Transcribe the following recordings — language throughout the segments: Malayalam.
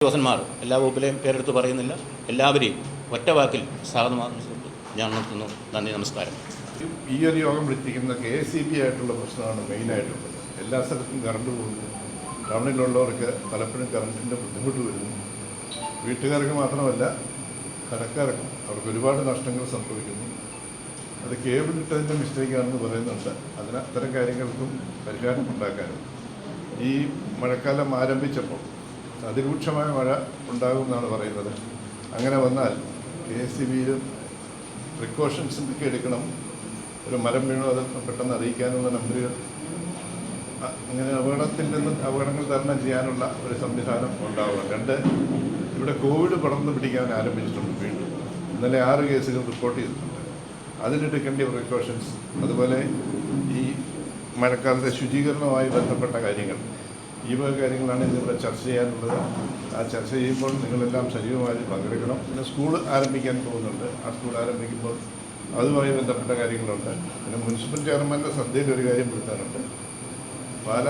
ഉദ്യോഗസ്ഥന്മാർ എല്ലാ വകുപ്പിലെയും പേരെടുത്ത് പറയുന്നില്ല, എല്ലാവരെയും ഒറ്റ വാക്കിൽ സ്വാഗതം ഞാൻ നിർത്തുന്നു. നന്ദി, നമസ്കാരം. ഈ ഒരു യോഗം വിളിച്ചിരിക്കുന്ന KSEB ആയിട്ടുള്ള പ്രശ്നമാണ് മെയിനായിട്ടുള്ളത്. എല്ലാ സ്ഥലത്തും കറണ്ട് പോകുന്നു. ടൗണിലുള്ളവർക്ക് പലപ്പോഴും കറണ്ടിൻ്റെ ബുദ്ധിമുട്ട് വരുന്നു. വീട്ടുകാർക്ക് മാത്രമല്ല കടക്കാർക്കും അവർക്ക് ഒരുപാട് നഷ്ടങ്ങൾ സംഭവിക്കുന്നു. അത് കേബിൾ ഇട്ടതിൻ്റെ മിസ്റ്റേക്കാണെന്ന് പറയുന്നുണ്ട്. അത്തരം കാര്യങ്ങൾക്കും പരിഹാരം ഉണ്ടാക്കാനും ഈ മഴക്കാലം ആരംഭിച്ചപ്പോൾ അതിരൂക്ഷമായ മഴ ഉണ്ടാകുമെന്നാണ് പറയുന്നത്. അങ്ങനെ വന്നാൽ KSEBയിലും പ്രിക്കോഷൻസ് ഒക്കെ എടുക്കണം. ഒരു മരം വീണോ അത് പെട്ടെന്ന് അറിയിക്കാനുള്ള നമ്പറുകൾ, അങ്ങനെ അപകടങ്ങൾ തരണം ചെയ്യാനുള്ള ഒരു സംവിധാനം ഉണ്ടാവണം. ഇവിടെ കോവിഡ് പടർന്നു പിടിക്കാൻ ആരംഭിച്ചിട്ടുണ്ട്. വീണ്ടും ഇന്നലെ 6 കേസുകൾ റിപ്പോർട്ട് ചെയ്തിട്ടുണ്ട്. അതിനെടുക്കേണ്ട പ്രിക്കോഷൻസ്, അതുപോലെ ഈ മഴക്കാലത്തെ ശുചീകരണവുമായി ബന്ധപ്പെട്ട കാര്യങ്ങൾ, ഈ വക കാര്യങ്ങളാണ് ഇന്നിവിടെ ചർച്ച ചെയ്യാനുള്ളത്. ആ ചർച്ച ചെയ്യുമ്പോൾ നിങ്ങളെല്ലാം സജീവമായി പങ്കെടുക്കണം. പിന്നെ സ്കൂൾ ആരംഭിക്കാൻ പോകുന്നുണ്ട്. ആ സ്കൂൾ ആരംഭിക്കുമ്പോൾ അതുമായി ബന്ധപ്പെട്ട കാര്യങ്ങളുണ്ട്. പിന്നെ മുനിസിപ്പൽ ചെയർമാൻ്റെ ശ്രദ്ധയിൽ ഒരു കാര്യം പെടുത്താനുണ്ട്. പാല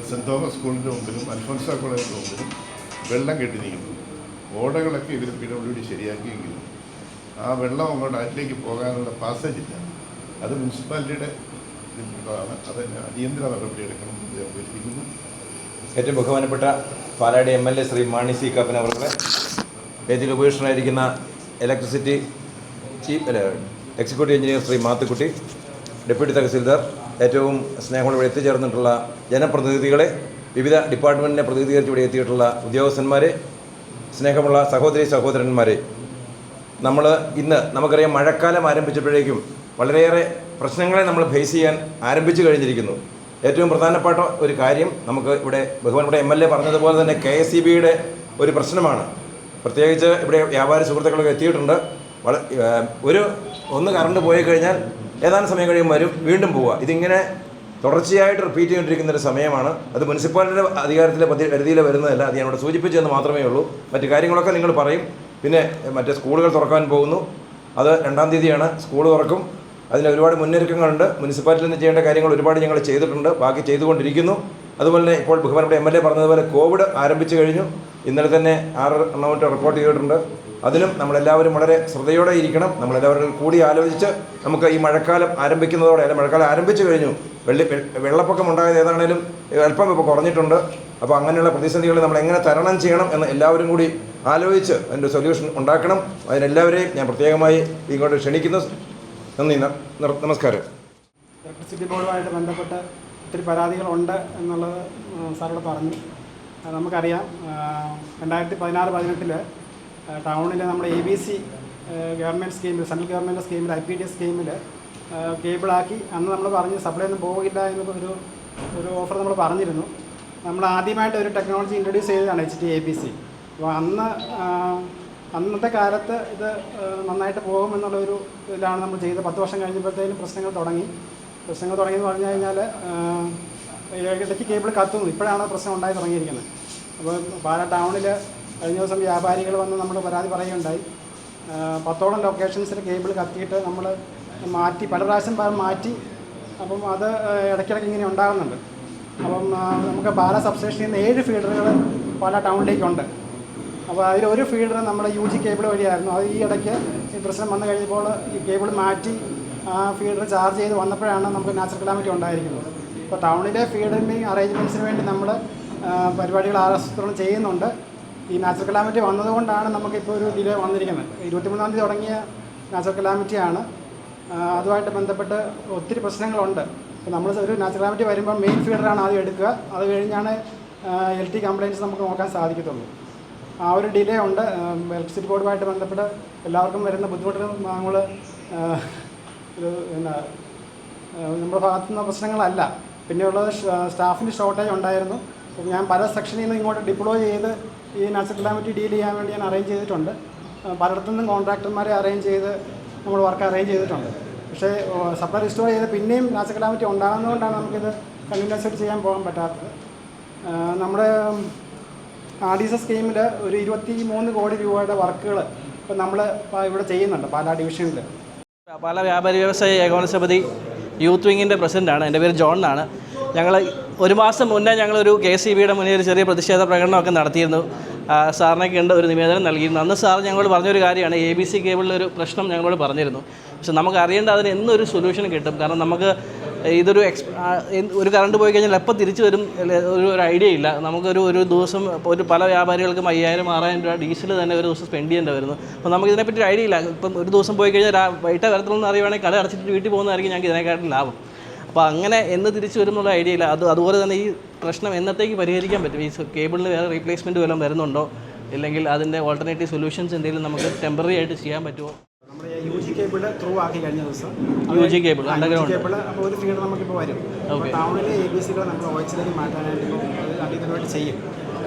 സെൻറ് തോമസ് സ്കൂളിൻ്റെ മുമ്പിലും അൽഫോൻസ കോളേജിൻ്റെ മുമ്പിലും വെള്ളം കെട്ടി നിൽക്കുന്നു. ഓടകളൊക്കെ ഇവർ PWD ശരിയാക്കിയെങ്കിലും ആ വെള്ളം അങ്ങോട്ട് അതിലേക്ക് പോകാനുള്ള പാസേജ് ഇല്ല. അത് മുനിസിപ്പാലിറ്റിയുടെ ആണ്. അത് അടിയന്തര നടപടി എടുക്കണം എന്ന് അഭ്യർത്ഥിക്കുന്നു. ഏറ്റവും ബഹുമാനപ്പെട്ട പാലാടി MLA ശ്രീ മാണി സി കാപ്പൻ അവരുടെ വേദിയിൽ ഉപേക്ഷണമായിരിക്കുന്ന electricity executive engineer Shri Mathukutty, deputy tahsildar, ഏറ്റവും സ്നേഹത്തോടെ ഇവിടെ എത്തിച്ചേർന്നിട്ടുള്ള ജനപ്രതിനിധികളെ, വിവിധ ഡിപ്പാർട്ട്മെൻറ്റിനെ പ്രതിനിധീകരിച്ച് ഇവിടെ എത്തിയിട്ടുള്ള ഉദ്യോഗസ്ഥന്മാരെ, സ്നേഹമുള്ള സഹോദരന്മാരെ, നമുക്കറിയാം മഴക്കാലം ആരംഭിച്ചപ്പോഴേക്കും വളരെയേറെ പ്രശ്നങ്ങളെ നമ്മൾ ഫേസ് ചെയ്യാൻ ആരംഭിച്ചു കഴിഞ്ഞിരിക്കുന്നു. ഏറ്റവും പ്രധാനപ്പെട്ട ഒരു കാര്യം നമുക്ക് ഇവിടെ ബഹുമാനപ്പെട്ട MLA പറഞ്ഞതുപോലെ തന്നെ KSEBയുടെ ഒരു പ്രശ്നമാണ്. പ്രത്യേകിച്ച് ഇവിടെ വ്യാപാരി സുഹൃത്തുക്കളൊക്കെ എത്തിയിട്ടുണ്ട്. ഒന്ന് കറണ്ട് പോയി കഴിഞ്ഞാൽ ഏതാനും സമയം കഴിയുമ്പോൾ വീണ്ടും പോവുക. ഇതിങ്ങനെ തുടർച്ചയായിട്ട് റിപ്പീറ്റ് ചെയ്തുകൊണ്ടിരിക്കുന്ന ഒരു സമയമാണ്. അത് മുനിസിപ്പാലിറ്റിയുടെ അധികാരത്തിലെ പരിധിയിൽ വരുന്നതല്ല. അത് ഞാനിവിടെ സൂചിപ്പിച്ചതെന്ന് മാത്രമേ ഉള്ളൂ. മറ്റു കാര്യങ്ങളൊക്കെ നിങ്ങൾ പറയും. പിന്നെ മറ്റേ സ്കൂളുകൾ തുറക്കാൻ പോകുന്നു. അത് 2-ാം തീയതിയാണ് സ്കൂൾ തുറക്കും. അതിന് ഒരുപാട് മുന്നൊരുക്കങ്ങളുണ്ട്. മുനിസിപ്പാലിറ്റിയിൽ നിന്ന് ചെയ്യേണ്ട കാര്യങ്ങൾ ഒരുപാട് ഞങ്ങൾ ചെയ്തിട്ടുണ്ട്, ബാക്കി ചെയ്തുകൊണ്ടിരിക്കുന്നു. അതുപോലെ തന്നെ ഇപ്പോൾ ബഹുമാനപ്പെട്ട MLA പറഞ്ഞതുപോലെ കോവിഡ് ആരംഭിച്ചു കഴിഞ്ഞു. ഇന്നലെ തന്നെ 6 എണ്ണമായിട്ട് റിപ്പോർട്ട് ചെയ്തിട്ടുണ്ട്. അതിനും നമ്മളെല്ലാവരും വളരെ ശ്രദ്ധയോടെ ഇരിക്കണം. നമ്മളെല്ലാവരും കൂടി ആലോചിച്ച് നമുക്ക് ഈ മഴക്കാലം ആരംഭിക്കുന്നതോടെ, അല്ലെങ്കിൽ മഴക്കാലം ആരംഭിച്ചു കഴിഞ്ഞു, വെള്ളപ്പൊക്കം ഉണ്ടായത് ഏതാണേലും അല്പം ഇപ്പോൾ കുറഞ്ഞിട്ടുണ്ട്. അപ്പോൾ അങ്ങനെയുള്ള പ്രതിസന്ധികൾ നമ്മൾ എങ്ങനെ തരണം ചെയ്യണം എന്ന് എല്ലാവരും കൂടി ആലോചിച്ച് അതിൻ്റെ സൊല്യൂഷൻ ഉണ്ടാക്കണം. അതിനെല്ലാവരെയും ഞാൻ പ്രത്യേകമായി ഇങ്ങോട്ട് ക്ഷണിക്കുന്നു. നന്ദി, നമസ്കാരം. ഇലക്ട്രിസിറ്റി ബോർഡുമായിട്ട് ബന്ധപ്പെട്ട് ഒത്തിരി പരാതികളുണ്ട് എന്നുള്ളത് സാറോട് പറഞ്ഞു. നമുക്കറിയാം 2016-18 ടൗണിൽ നമ്മുടെ ABC ഗവൺമെൻറ് സ്കീമിൽ, സെൻട്രൽ ഗവൺമെൻറ് സ്കീമിൽ, IPTS സ്കീമിൽ കേബിളാക്കി. അന്ന് നമ്മൾ പറഞ്ഞു സപ്ലൈ ഒന്നും പോകില്ല എന്നൊരു ഓഫർ നമ്മൾ പറഞ്ഞിരുന്നു. നമ്മൾ ആദ്യമായിട്ട് ഒരു ടെക്നോളജി ഇൻട്രൊഡ്യൂസ് ചെയ്തതാണ് HTAPC. അപ്പോൾ അന്നത്തെ കാലത്ത് ഇത് നന്നായിട്ട് പോകുമെന്നുള്ളൊരു ഇതിലാണ് നമ്മൾ ചെയ്തത്. 10 വർഷം കഴിഞ്ഞപ്പോഴത്തേനും പ്രശ്നങ്ങൾ തുടങ്ങിയെന്ന് പറഞ്ഞു കഴിഞ്ഞാൽ ഇടയ്ക്ക് കേബിൾ കത്തുന്നു. ഇപ്പോഴാണ് പ്രശ്നം ഉണ്ടായി തുടങ്ങിയിരിക്കുന്നത്. അപ്പോൾ പാല ടൗണിൽ കഴിഞ്ഞ ദിവസം വ്യാപാരികൾ വന്ന് നമ്മൾ പരാതി പറയുകയുണ്ടായി. 10ഓളം ലൊക്കേഷൻസിൽ കേബിൾ കത്തിയിട്ട് നമ്മൾ മാറ്റി, പല പ്രാവശ്യം മാറ്റി. അപ്പം അത് ഇടയ്ക്കിടയ്ക്ക് ഇങ്ങനെ ഉണ്ടാകുന്നുണ്ട്. അപ്പം നമുക്ക് പാല സബ്സ്റ്റേഷനിൽ നിന്ന് 7 ഫീഡറുകൾ പാല ടൗണിലേക്കുണ്ട്. അപ്പോൾ അതിലൊരു ഫീഡർ നമ്മുടെ UG കേബിൾ വഴിയായിരുന്നു. അത് ഈ ഇടയ്ക്ക് ഈ പ്രശ്നം വന്നു കഴിഞ്ഞപ്പോൾ ഈ കേബിൾ മാറ്റി ആ ഫീഡർ ചാർജ് ചെയ്ത് വന്നപ്പോഴാണ് നമുക്ക് നാച്ചുറൽ കലാമിറ്റി ഉണ്ടായിരിക്കുന്നത്. ഇപ്പോൾ ടൗണിലെ ഫീഡറിൻ്റെ അറേഞ്ച്മെൻറ്റ്സിന് വേണ്ടി നമ്മൾ പരിപാടികൾ ആസൂത്രണം ചെയ്യുന്നുണ്ട്. ഈ നാച്ചുറൽ കലാമിറ്റി വന്നതുകൊണ്ടാണ് നമുക്കിപ്പോൾ ഒരു ഡിലേ വന്നിരിക്കുന്നത്. 23-ാം തീയതി തുടങ്ങിയ നാച്ചുറൽ കലാമിറ്റിയാണ്. അതുമായിട്ട് ബന്ധപ്പെട്ട് ഒത്തിരി പ്രശ്നങ്ങളുണ്ട്. ഇപ്പോൾ നമ്മൾ ഒരു നാച്ചുറൽ കലാമിറ്റി വരുമ്പോൾ മെയിൻ ഫീഡറാണ് ആദ്യം എടുക്കുക. അത് കഴിഞ്ഞാണ് LT കംപ്ലയിൻറ്റ്സ് നമുക്ക് നോക്കാൻ സാധിക്കത്തുള്ളൂ. ആ ഒരു ഡിലേ ഉണ്ട്. ഇലക്ട്രിസിറ്റി ബോർഡുമായിട്ട് ബന്ധപ്പെട്ട് എല്ലാവർക്കും വരുന്ന ബുദ്ധിമുട്ടുകൾ നമ്മൾ നമ്മുടെ ഭാഗത്തുനിന്ന് പ്രശ്നങ്ങളല്ല. പിന്നെയുള്ളത് സ്റ്റാഫിന് ഷോർട്ടേജ് ഉണ്ടായിരുന്നു. ഞാൻ പല സെക്ഷനിൽ നിന്ന് ഇങ്ങോട്ട് ഡിപ്ലോയ് ചെയ്ത് ഈ നാച്ചുറൽ കലാമിറ്റി ഡീൽ ചെയ്യാൻ വേണ്ടി ഞാൻ അറേഞ്ച് ചെയ്തിട്ടുണ്ട്. പലയിടത്തു നിന്നും കോൺട്രാക്ടർമാരെ അറേഞ്ച് ചെയ്ത് നമ്മൾ വർക്ക് അറേഞ്ച് ചെയ്തിട്ടുണ്ട്. പക്ഷേ സപ്ലൈ റിസ്റ്റോർ ചെയ്ത് പിന്നെയും നാച്ചുറൽ കലാമിറ്റി ഉണ്ടാകുന്നതുകൊണ്ടാണ് നമുക്കിത് കണ്ടിന്യൂസ് ആയിട്ട് ചെയ്യാൻ പോകാൻ പറ്റാത്തത്. നമ്മുടെ RDSS സ്കീമിൽ ഒരു 23 കോടി രൂപയുടെ വർക്കുകൾ ഇപ്പോൾ നമ്മൾ ഇവിടെ ചെയ്യുന്നുണ്ട് പാലാ ഡിവിഷനിൽ. പാലാ വ്യാപാരി വ്യവസായ ഏകോപന സമിതി യൂത്ത് വിങ്ങിൻ്റെ പ്രസിഡൻ്റാണ്. എൻ്റെ പേര് ജോൺ എന്നാണ്. ഞങ്ങൾ 1 മാസം മുന്നേ ഞങ്ങളൊരു KSEBയുടെ മുന്നിൽ ഒരു ചെറിയ പ്രതിഷേധ പ്രകടനമൊക്കെ നടത്തിയിരുന്നു. സാറിനൊക്കെ ഉണ്ട് ഒരു നിവേദനം നൽകിയിരുന്നു. അന്ന് സാർ ഞങ്ങളോട് പറഞ്ഞൊരു കാര്യമാണ് ABC കേബിളിലൊരു പ്രശ്നം ഞങ്ങളോട് പറഞ്ഞിരുന്നു. പക്ഷെ നമുക്ക് അറിയേണ്ട അതിന് എന്നൊരു സൊല്യൂഷൻ കിട്ടും. കാരണം നമുക്ക് ഇതൊരു ഒരു കറണ്ട് പോയി കഴിഞ്ഞാൽ എപ്പോൾ തിരിച്ചു വരും ഒരു ഐഡിയ ഇല്ല. നമുക്കൊരു ദിവസം പല വ്യാപാരികൾക്കും 5,000-6,000 രൂപ ഡീസൽ തന്നെ ഒരു ദിവസം സ്പെൻഡ് ചെയ്യേണ്ടി വരുന്നു. അപ്പോൾ നമുക്ക് ഇതിനെപ്പറ്റി ഒരു ഐഡിയ ഇല്ല. ഇപ്പം ഒരു ദിവസം പോയി കഴിഞ്ഞാൽ വൈകിട്ട് വരത്തില്ലെന്ന് അറിയുവാണെങ്കിൽ കട അടച്ചിട്ട് വീട്ടിൽ പോകുന്നതായിരിക്കും ഞങ്ങൾക്ക് ഇതിനെക്കാട്ടും ലാഭം. അപ്പോൾ അങ്ങനെ എന്ന് തിരിച്ചു വരും എന്നുള്ള ഐഡിയ ഇല്ല. അതുപോലെ തന്നെ ഈ പ്രശ്നം എന്നത്തേക്ക് പരിഹരിക്കാൻ പറ്റും? ഈ കേബിളിന് വേറെ റീപ്ലേസ്മെൻറ്റ് വല്ലതും വരുന്നുണ്ടോ, ഇല്ലെങ്കിൽ അതിൻ്റെ ഓൾട്ടർനേറ്റീവ് സൊല്യൂഷൻസ് എന്തെങ്കിലും നമുക്ക് ടെമ്പററി ആയിട്ട് ചെയ്യാൻ പറ്റുമോ? നമ്മുടെ UG കേബിൾ ത്രൂ ആക്കി കഴിഞ്ഞ ദിവസം UG കേബിൾ അണ്ടർഗ്രൗണ്ട് കേബിൾ അപ്പോൾ ഒരു ഫീഡ് നമുക്കിപ്പോൾ വരും. അപ്പോൾ ടൗണിലെ ABCകൾ നമ്മൾ OHലേക്ക് മാറ്റാനായിട്ട് ഇപ്പോൾ അതിനുവേണ്ടി ചെയ്യും.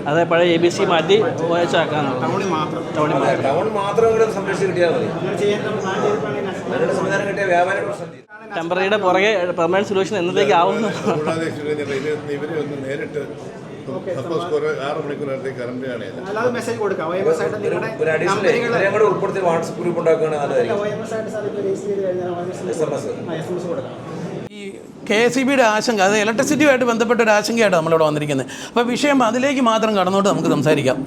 അതെ, പഴയ ABC മാറ്റി OH ആക്കാന്നുള്ളത്. ടൗണിൽ മാത്രം ടൗൺ മാത്രം കൂടെ സംരക്ഷിച്ച് കിട്ടിയാൽ മതി. അങ്ങനെ ചെയ്യാൻ നമ്മൾ പ്ലാൻ ചെയ്തിട്ടുണ്ടെങ്കിൽ അതിനുള്ള സംവിധാനം കിട്ടിയ വ്യാപാരം പ്രശ്നം തീരും. ടെമ്പററിയുടെ പുറകെ പെർമനന്റ് സൊല്യൂഷൻ എന്നത്തേക്ക് ആവുന്നു? കൂടാതെ ഇവരെ ഒന്ന് നേരിട്ട് സപ്പോസ് 6 മണിക്കൂറിനകത്തേക്ക് കറണ്ട് കാണില്ല. അല്ലാതെ മെസ്സേജ് കൊടുക്കാം. OMS ആയിട്ട് നിങ്ങളുടെ ഒരു അഡീഷണൽ ഇവരെയും കൂടെ ഉൾപ്പെടുത്തി വാട്സപ്പ് ഗ്രൂപ്പ് ഉണ്ടാക്കുകയാണെങ്കിൽ നല്ലതായിരിക്കും. OMS ആയിട്ട് സാർ ഇപ്പോൾ രജിസ്റ്റർ ചെയ്ത് കഴിഞ്ഞാൽ SMS കൊടുക്കാം. ഈ KSEBിയുടെ ആശങ്ക, അത് ഇലക്ട്രിസിറ്റിയുമായിട്ട് ബന്ധപ്പെട്ട ഒരു ആശങ്കയായിട്ട് നമ്മളിവിടെ വന്നിരിക്കുന്നത്. അപ്പോൾ വിഷയം അതിലേക്ക് മാത്രം കടന്നുകൊണ്ട് നമുക്ക് സംസാരിക്കാം.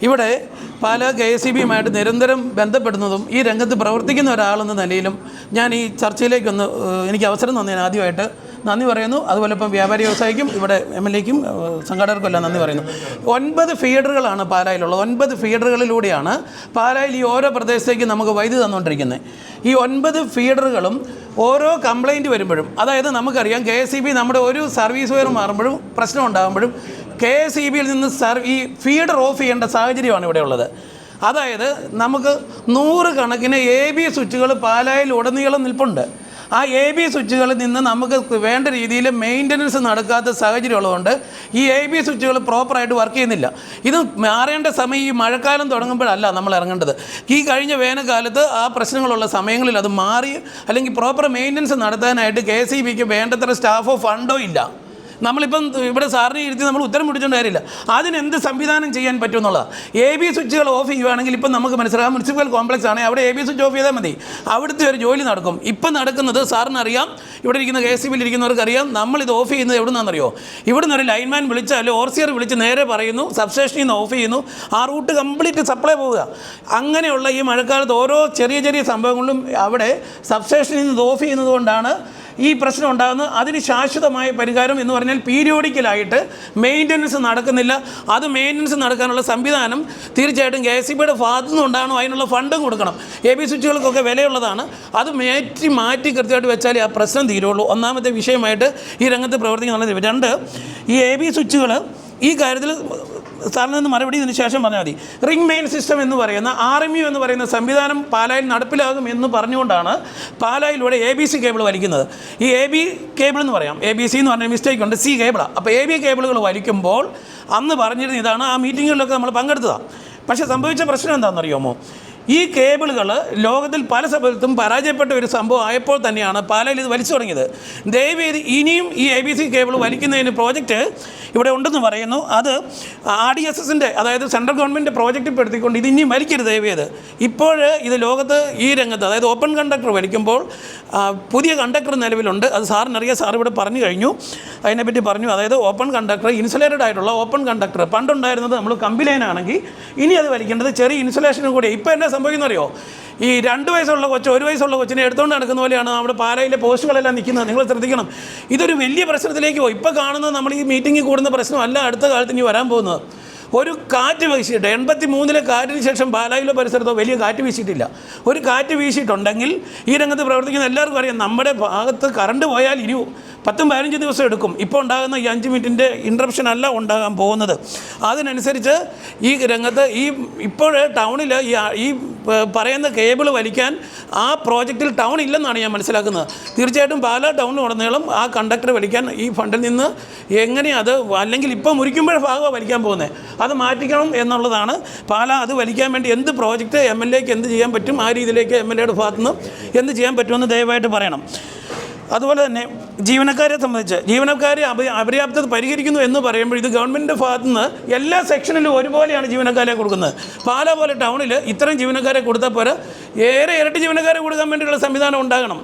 ഇവിടെ പല KSEBിയുമായിട്ട് നിരന്തരം ബന്ധപ്പെടുന്നതും ഈ രംഗത്ത് പ്രവർത്തിക്കുന്ന ഒരാളെന്ന നിലയിലും ഞാൻ ഈ ചർച്ചയിലേക്കൊന്ന് എനിക്ക് അവസരം തന്നതിന് ആദ്യമായിട്ട് നന്ദി പറയുന്നു. അതുപോലെ ഇപ്പം വ്യാപാരി വ്യവസായിക്കും ഇവിടെ MLAക്കും സംഘാടകർക്കും എല്ലാം നന്ദി പറയുന്നു. 9 ഫീഡറുകളാണ് പാലായിലുള്ളത്. 9 ഫീഡറുകളിലൂടെയാണ് പാലായിൽ ഈ ഓരോ പ്രദേശത്തേക്ക് നമുക്ക് വൈദ്യുതി തന്നുകൊണ്ടിരിക്കുന്നത്. ഈ 9 ഫീഡറുകളും ഓരോ കംപ്ലൈൻറ്റ് വരുമ്പോഴും, അതായത് നമുക്കറിയാം KSEB നമ്മുടെ ഒരു സർവീസ് വയർ മാറുമ്പോഴും പ്രശ്നം ഉണ്ടാകുമ്പോഴും KSEBിയിൽ നിന്ന് ഈ ഫീഡർ ഓഫ് ചെയ്യേണ്ട സാഹചര്യമാണ് ഇവിടെ ഉള്ളത്. അതായത് നമുക്ക് 100 കണക്കിന് AB സ്വിച്ചുകൾ പാലായിൽ ഉടനീളം നിൽപ്പുണ്ട്. ആ AB സ്വിച്ചുകളിൽ നിന്ന് നമുക്ക് വേണ്ട രീതിയിൽ മെയിൻ്റനൻസ് നടക്കാത്ത സാഹചര്യം ഉള്ളതുകൊണ്ട് ഈ AB സ്വിച്ചുകൾ പ്രോപ്പറായിട്ട് വർക്ക് ചെയ്യുന്നില്ല. ഇത് മാറേണ്ട സമയം ഈ മഴക്കാലം തുടങ്ങുമ്പോഴല്ല നമ്മൾ ഇറങ്ങേണ്ടത്. ഈ കഴിഞ്ഞ വേനൽക്കാലത്ത് ആ പ്രശ്നങ്ങളുള്ള സമയങ്ങളിൽ അത് മാറി അല്ലെങ്കിൽ പ്രോപ്പർ മെയിൻ്റനൻസ് നടത്താനായിട്ട് KSEBിക്ക് വേണ്ടത്ര സ്റ്റാഫോ ഫണ്ടോ ഇല്ല. നമ്മളിപ്പം ഇവിടെ സാറിനെ ഇരുത്തി നമ്മൾ ഉത്തരം പിടിച്ചുകൊണ്ട് കാര്യമില്ല. അതിനെന്ത് സംവിധാനം ചെയ്യാൻ പറ്റുമെന്നുള്ളതാണ്. AB സ്വിച്ചുകൾ ഓഫ് ചെയ്യുകയാണെങ്കിൽ ഇപ്പം നമുക്ക് മനസ്സിലാക്കാം, മുനിസിപ്പൽ കോംപ്ലക്സ് ആണ്, അവിടെ AB സ്വിച്ച് ഓഫ് ചെയ്താൽ മതി, അവിടുത്തെ ഒരു ജോലി നടക്കും. ഇപ്പം നടക്കുന്നത് സാറിനറിയാം, ഇവിടെ ഇരിക്കുന്ന KSEBിയിൽ ഇരിക്കുന്നവർക്കറിയാം, നമ്മളിത് ഓഫ് ചെയ്യുന്നത് എവിടെ നിന്നാണെന്നറിയോ? ഇവിടെ നിന്ന് ഒരു ലൈൻമാൻ വിളിച്ചാൽ ഓവർസിയർ വിളിച്ച് നേരെ പറയുന്നു സബ്സ്റ്റേഷനിൽ നിന്ന് ഓഫ് ചെയ്യുന്നു, ആ റൂട്ട് കംപ്ലീറ്റ് സപ്ലൈ പോവുക. അങ്ങനെയുള്ള ഈ മഴക്കാലത്ത് ഓരോ ചെറിയ ചെറിയ സംഭവങ്ങളിലും അവിടെ സബ്സ്റ്റേഷനിൽ നിന്ന് ഓഫ് ചെയ്യുന്നത് കൊണ്ടാണ് ഈ പ്രശ്നം ഉണ്ടാകുന്നത്. അതിന് ശാശ്വതമായ പരിഹാരം എന്ന് പറഞ്ഞാൽ പീരിയോഡിക്കലായിട്ട് മെയിൻ്റനൻസ് നടക്കുന്നില്ല. അത് മെയിൻ്റനൻസ് നടക്കാനുള്ള സംവിധാനം തീർച്ചയായിട്ടും KSEBിയുടെ ഭാഗത്തു നിന്നുണ്ടാകണം. അതിനുള്ള ഫണ്ടും കൊടുക്കണം. AB സ്വിച്ചുകൾക്കൊക്കെ വിലയുള്ളതാണ്. അത് മാറ്റി കൃത്യമായിട്ട് വെച്ചാലേ ആ പ്രശ്നം തീരുള്ളൂ. ഒന്നാമത്തെ വിഷയമായിട്ട് ഈ രംഗത്ത് പ്രവർത്തിക്കുന്നുള്ളത്. 2, ഈ AB സ്വിച്ചുകൾ ഈ കാര്യത്തിൽ സാറിൽ നിന്ന് മറുപടി ഇതിന് ശേഷം പറഞ്ഞാൽ മതി. റിംഗ് മെയിൻ സിസ്റ്റം എന്ന് പറയുന്ന RMU എന്ന് പറയുന്ന സംവിധാനം പാലായിൽ നടപ്പിലാകും എന്ന് പറഞ്ഞുകൊണ്ടാണ് പാലായിലൂടെ ABC കേബിൾ വലിക്കുന്നത്. ഈ AB കേബിൾ എന്ന് പറയാം, ABC എന്ന് പറഞ്ഞ മിസ്റ്റേക്ക് ഉണ്ട്, C കേബിളാണ്. അപ്പോൾ AB കേബിളുകൾ വലിക്കുമ്പോൾ അന്ന് പറഞ്ഞിരുന്ന ഇതാണ്, ആ മീറ്റിങ്ങുകളിലൊക്കെ നമ്മൾ പങ്കെടുത്തതാണ്. പക്ഷേ സംഭവിച്ച പ്രശ്നം എന്താണെന്നറിയാമോ? ഈ കേബിളുകൾ ലോകത്തിൽ പല സ്ഥലത്തും പരാജയപ്പെട്ട ഒരു സംഭവം ആയപ്പോൾ തന്നെയാണ് പാലായിൽ ഇത് വലിച്ചു തുടങ്ങിയത്. ദയവേത് ഇനിയും ഈ ABC കേബിൾ വലിക്കുന്നതിന് പ്രോജക്റ്റ് ഇവിടെ ഉണ്ടെന്ന് പറയുന്നു. അത് RDSSൻ്റെ, അതായത് സെൻട്രൽ ഗവൺമെൻറ് പ്രോജക്റ്റ് പെടുത്തിക്കൊണ്ട് ഇത് ഇനിയും വലിക്കരുത് ദയവേത്. ഇപ്പോൾ ഇത് ലോകത്ത് ഈ രംഗത്ത്, അതായത് ഓപ്പൺ കണ്ടക്ടർ വലിക്കുമ്പോൾ പുതിയ കണ്ടക്ടർ നിലവിലുണ്ട്. അത് സാറിനറിയാം, സാർ ഇവിടെ പറഞ്ഞു കഴിഞ്ഞു, അതിനെപ്പറ്റി പറഞ്ഞു. അതായത് ഓപ്പൺ കണ്ടക്ടർ, ഇൻസുലേറ്റഡ് ആയിട്ടുള്ള ഓപ്പൺ കണ്ടക്ടർ. പണ്ടുണ്ടായിരുന്നത് നമ്മൾ കമ്പി ലൈനാണെങ്കിൽ ഇനി അത് വലിക്കേണ്ടത് ചെറിയ ഇൻസുലേഷനും കൂടി. ഇപ്പോൾ എന്നാ സംഭവിക്കുന്നറിയോ? ഈ 2 വയസ്സുള്ള കൊച്ച് 1 വയസ്സുള്ള കൊച്ചിനെ എടുത്തുകൊണ്ട് നടക്കുന്ന പോലെയാണ് നമ്മുടെ പാലായിലെ പോസ്റ്റുകളെല്ലാം നിൽക്കുന്നത്. നിങ്ങൾ ശ്രദ്ധിക്കണം, ഇതൊരു വലിയ പ്രശ്നത്തിലേക്ക് പോയി. ഇപ്പോൾ കാണുന്നത് നമ്മൾ ഈ മീറ്റിങ്ങിൽ കൂടുന്ന പ്രശ്നമല്ല അടുത്ത കാലത്ത് ഇനി വരാൻ പോകുന്നത്. ഒരു കാറ്റ് വീശിയിട്ട് 83-ലെ കാറ്റിന് ശേഷം പാലായിലോ പരിസരത്തോ വലിയ കാറ്റ് വീശിയിട്ടില്ല. ഒരു കാറ്റ് വീശിയിട്ടുണ്ടെങ്കിൽ ഈ രംഗത്ത് പ്രവർത്തിക്കുന്ന എല്ലാവർക്കും അറിയാം, നമ്മുടെ ഭാഗത്ത് കറണ്ട് പോയാൽ ഇനി 10-15 ദിവസം എടുക്കും. ഇപ്പോൾ ഉണ്ടാകുന്ന ഈ 5 മിനിറ്റിൻ്റെ ഇൻട്രപ്ഷൻ അല്ല ഉണ്ടാകാൻ പോകുന്നത്. അതിനനുസരിച്ച് ഈ രംഗത്ത് ഇപ്പോൾ ടൗണിൽ ഈ പറയുന്ന കേബിൾ വലിക്കാൻ ആ പ്രോജക്റ്റിൽ ടൗൺ ഇല്ലെന്നാണ് ഞാൻ മനസ്സിലാക്കുന്നത്. തീർച്ചയായിട്ടും പാലാ ടൗണിൽ ഉടനീളം ആ കണ്ടക്ടർ വലിക്കാൻ ഈ ഫണ്ടിൽ നിന്ന് എങ്ങനെയാണ് അത്, അല്ലെങ്കിൽ ഇപ്പോൾ മുറിക്കുമ്പോൾ ഭാഗമാണ് വലിക്കാൻ പോകുന്നത്, അത് മാറ്റിക്കണം എന്നുള്ളതാണ്. പാലാ അത് വലിക്കാൻ വേണ്ടി എന്ത് പ്രോജക്റ്റ് MLAക്ക് എന്ത് ചെയ്യാൻ പറ്റും, ആ രീതിയിലേക്ക് MLAയുടെ ഭാഗത്തുനിന്ന് എന്ത് ചെയ്യാൻ പറ്റുമെന്ന് ദയവായിട്ട് പറയണം. അതുപോലെ തന്നെ ജീവനക്കാരെ സംബന്ധിച്ച്, ജീവനക്കാരെ അപര്യാപ്തത പരിഹരിക്കുന്നു എന്ന് പറയുമ്പോൾ ഇത് ഗവൺമെൻറ്റിൻ്റെ ഭാഗത്തു നിന്ന് എല്ലാ സെക്ഷനിലും ഒരുപോലെയാണ് ജീവനക്കാരെ കൊടുക്കുന്നത്. പാലാ പോലെ ടൗണിൽ ഇത്രയും ജീവനക്കാരെ കൊടുത്താൽ പോരാ, ഇരട്ടി ജീവനക്കാരെ കൊടുക്കാൻ വേണ്ടിയുള്ള സംവിധാനം ഉണ്ടാകണം.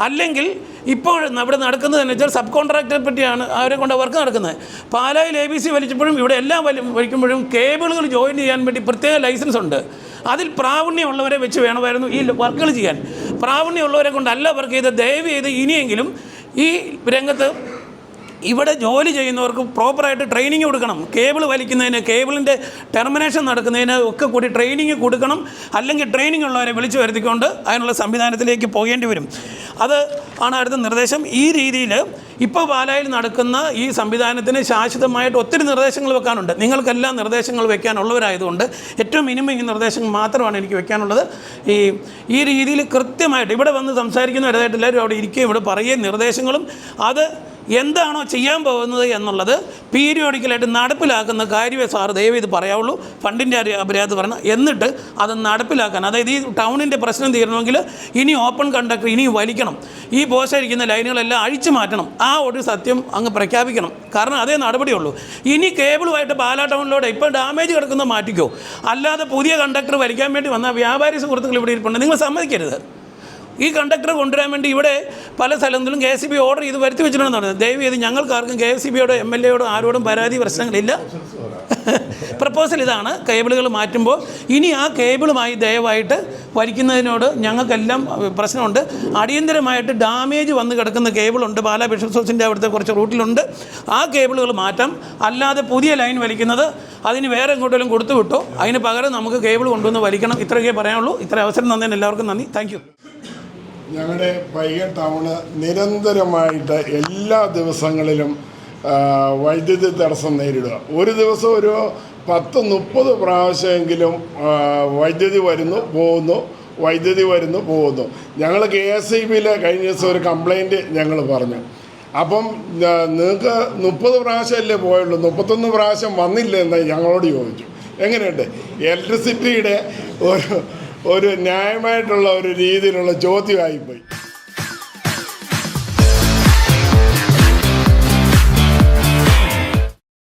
അല്ലെങ്കിൽ ഇപ്പോൾ ഇവിടെ നടക്കുന്നതെന്ന് വെച്ചാൽ സബ് കോൺട്രാക്ടറെ പറ്റിയാണ് അവരെ കൊണ്ട് വർക്ക് നടക്കുന്നത്. പാലായിൽ ABC വലിച്ചപ്പോഴും ഇവിടെ എല്ലാം വലിക്കുമ്പോഴും കേബിളുകൾ ജോയിൻ ചെയ്യാൻ വേണ്ടി പ്രത്യേക ലൈസൻസ് ഉണ്ട്. അതിൽ പ്രാവീണ്യമുള്ളവരെ വെച്ച് വേണമായിരുന്നു ഈ വർക്കുകൾ ചെയ്യാൻ. പ്രാവീണ്യമുള്ളവരെ കൊണ്ടല്ല വർക്ക് ചെയ്ത് ദയവ് ചെയ്ത് ഇനിയെങ്കിലും ഈ രംഗത്ത് ഇവിടെ ജോലി ചെയ്യുന്നവർക്ക് പ്രോപ്പറായിട്ട് ട്രെയിനിങ് കൊടുക്കണം. കേബിൾ വലിക്കുന്നതിന്, കേബിളിൻ്റെ ടെർമിനേഷൻ നടക്കുന്നതിന് ഒക്കെ കൂടി ട്രെയിനിങ് കൊടുക്കണം. അല്ലെങ്കിൽ ട്രെയിനിങ് ഉള്ളവരെ വിളിച്ചു വരുത്തിക്കൊണ്ട് അതിനുള്ള സംവിധാനത്തിലേക്ക് പോകേണ്ടി വരും. അത് ആണ് അടുത്ത നിർദ്ദേശം. ഈ രീതിയിൽ ഇപ്പോൾ പാലായിൽ നടക്കുന്ന ഈ സംവിധാനത്തിന് ശാശ്വതമായിട്ട് ഒത്തിരി നിർദ്ദേശങ്ങൾ വെക്കാനുണ്ട്. നിങ്ങൾക്കെല്ലാം നിർദ്ദേശങ്ങൾ വെക്കാനുള്ളവരായതുകൊണ്ട് ഏറ്റവും മിനിമം ഈ നിർദ്ദേശങ്ങൾ മാത്രമാണ് എനിക്ക് വെക്കാനുള്ളത്. ഈ രീതിയിൽ കൃത്യമായിട്ട് ഇവിടെ വന്ന് സംസാരിക്കുന്നവരായിട്ട് എല്ലാവരും അവിടെ ഇരിക്കുകയും ഇവിടെ പറയുകയും നിർദ്ദേശങ്ങളും അത് എന്താണോ ചെയ്യാൻ പോകുന്നത് എന്നുള്ളത് പീരിയോഡിക്കലായിട്ട് നടപ്പിലാക്കുന്ന കാര്യമേ സാർ ദയവ് ഇത് പറയാവുള്ളൂ. ഫണ്ടിൻ്റെ അപര്യാപ്തത പറഞ്ഞാൽ എന്നിട്ട് അത് നടപ്പിലാക്കാൻ, അതായത് ഈ ടൗണിൻ്റെ പ്രശ്നം തീരണമെങ്കിൽ ഇനി ഓപ്പൺ കണ്ടക്ടർ ഇനി വലിക്കണം, ഈ പോസ്റ്റായിരിക്കുന്ന ലൈനുകളെല്ലാം അഴിച്ചു മാറ്റണം, ആ ഒരു സത്യം അങ്ങ് പ്രഖ്യാപിക്കണം. കാരണം അതേ നടപടിയുള്ളൂ. ഇനി കേബിളുമായിട്ട് പാലാ ടൗണിലൂടെ ഇപ്പോൾ ഡാമേജ് കിടക്കുന്ന മാറ്റിക്കോ, അല്ലാതെ പുതിയ കണ്ടക്ടർ വലിക്കാൻ വേണ്ടി വന്ന വ്യാപാരി സുഹൃത്തുക്കൾ ഇവിടെ ഇരിപ്പുണ്ട്, നിങ്ങൾ സമ്മതിക്കരുത്. ഈ കണ്ടക്ടറെ കൊണ്ടുവരാൻ വേണ്ടി ഇവിടെ പല സ്ഥലങ്ങളിലും KSEB ഓർഡർ ചെയ്ത് വരുത്തി വെച്ചിട്ടുണ്ടെന്ന് പറഞ്ഞത്. ദയവ് ചെയ്ത് ഞങ്ങൾക്കാർക്കും KSEBയോടോ MLAയോടോ ആരോടും പരാതി പ്രശ്നങ്ങളില്ല. പ്രപ്പോസൽ ഇതാണ്, കേബിളുകൾ മാറ്റുമ്പോൾ ഇനി ആ കേബിളുമായി ദയവായിട്ട് വലിക്കുന്നതിനോട് ഞങ്ങൾക്കെല്ലാം പ്രശ്നമുണ്ട്. അടിയന്തരമായിട്ട് ഡാമേജ് വന്ന് കിടക്കുന്ന കേബിളുണ്ട്, പാലാ ബിഷപ്സ് ഹൗസിൻ്റെ അവിടുത്തെ കുറച്ച് റൂട്ടിലുണ്ട്. ആ കേബിളുകൾ മാറ്റാം. അല്ലാതെ പുതിയ ലൈൻ വലിക്കുന്നത് അതിന് വേറെ എങ്ങോട്ടെങ്കിലും കൊടുത്തു വിട്ടോ, അതിന് പകരം നമുക്ക് കേബിൾ കൊണ്ടുവന്ന് വലിക്കണം. ഇത്രയൊക്കെ പറയാനുള്ളൂ. ഇത്ര അവസരം തന്നതിന് എല്ലാവർക്കും നന്ദി. Thank you. ഞങ്ങളുടെ വൈഗ ടൗണ് നിരന്തരമായിട്ട് എല്ലാ ദിവസങ്ങളിലും വൈദ്യുതി തടസ്സം നേരിടുക. ഒരു ദിവസം ഒരു 10-30 പ്രാവശ്യമെങ്കിലും വൈദ്യുതി വരുന്നു പോകുന്നു, വൈദ്യുതി വരുന്നു പോകുന്നു. ഞങ്ങൾ KSEBയിൽ കഴിഞ്ഞ ദിവസം ഒരു കംപ്ലൈൻറ്റ് ഞങ്ങൾ പറഞ്ഞു. അപ്പം നിങ്ങൾക്ക് 30 പ്രാവശ്യമല്ലേ പോയുള്ളൂ, 31 പ്രാവശ്യം വന്നില്ല എന്ന് ഞങ്ങളോട് ചോദിച്ചു. എങ്ങനെയുണ്ട്? ഇലക്ട്രിസിറ്റിയുടെ ഒരു ന്യായമായിട്ടുള്ള ഒരു രീതിയിലുള്ള ചോദ്യമായിപ്പോയി.